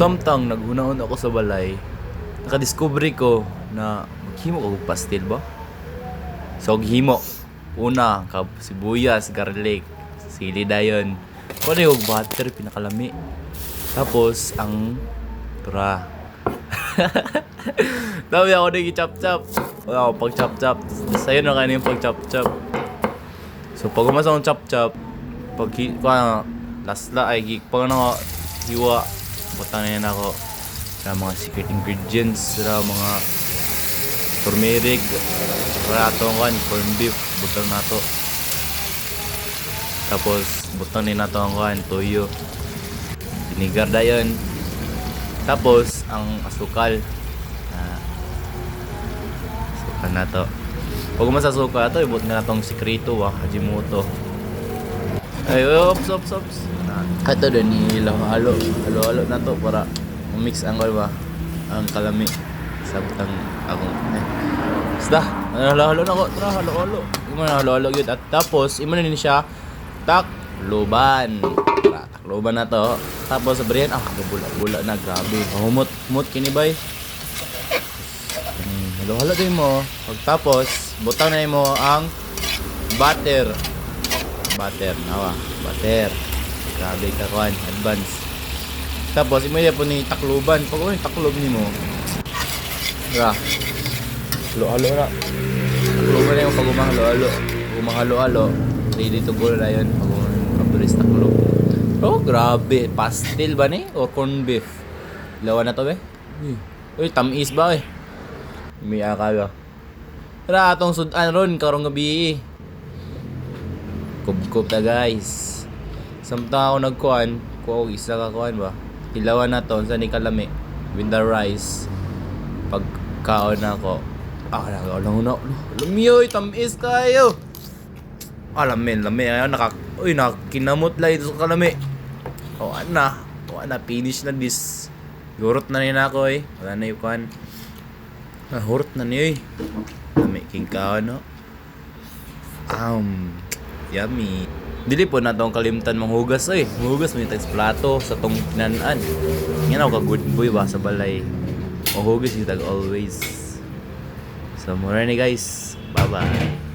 Samtang naghunahon ako sa balay, nakadiscovery ko na maghimo og pastil ba? So himo. Una, sibuyas, garlic, sili dayon. Kuno yung butter pinakalami. Tapos ang tura. Dami ako nang i-chop-chop. Wala ako pag-chop-chop. Sa'yo na kayo yung pag-chop-chop. So pag umasa akong chop-chop, pag lasla ay pag hiwa, butang na yan ako sa mga secret ingredients, sa mga turmeric, ratong corned beef, butang na to. Tapos butang din na to ang toyo, vinegar dayon. Tapos ang asukal na to. Pag umasa asukal to, ibut na tong sikreto Hajimoto. Ay, ops. Ito din halo na to para mix ang ang kalami sabtang ako. Basta, halo na ko. Tara, halo. Imo na halo gyud at tapos imo na din siya takloban. Tara, takloban na to. Tapos sabrihan bula na, grabe. Humot kini bay. Halo din mo. Pagtapos butang na mo ang butter. Butter. Grabe ka kuan, advance. Tapos imo po ni takloban. Pag ni taklob nimo. Ra. Halo na. Takloban na yung pag halo. Ready to go na yun. Pag paboris taklob. Oh, grabe. Pastil ba ni? O corned beef? Lawa na to be? Uy, tamis ba eh? May akala. Tara, atong sudan ron, karong gabi. Kub ta guys. Samtang ako nagkuhan, kuha isa ka kuhan ba? Ilawan na to, sa ni kalami. With the rice. Pagkaon na ako. Lumiyoy, tamis kayo. Lami. Nakinamot lang ito sa kalami. Wala na, finish na this. Gurot na rin ako eh. Wala na yung kuhan. Hurot na niyo eh. Lami, king kaon no? Yummy. Dili po na tong kalimtan manghugas eh. Manghugas mo yung plato sa tong pinanaan. Yan ako ka good boy ba sa balay. Manghugas yung tag always. So mura ni guys. Bye bye.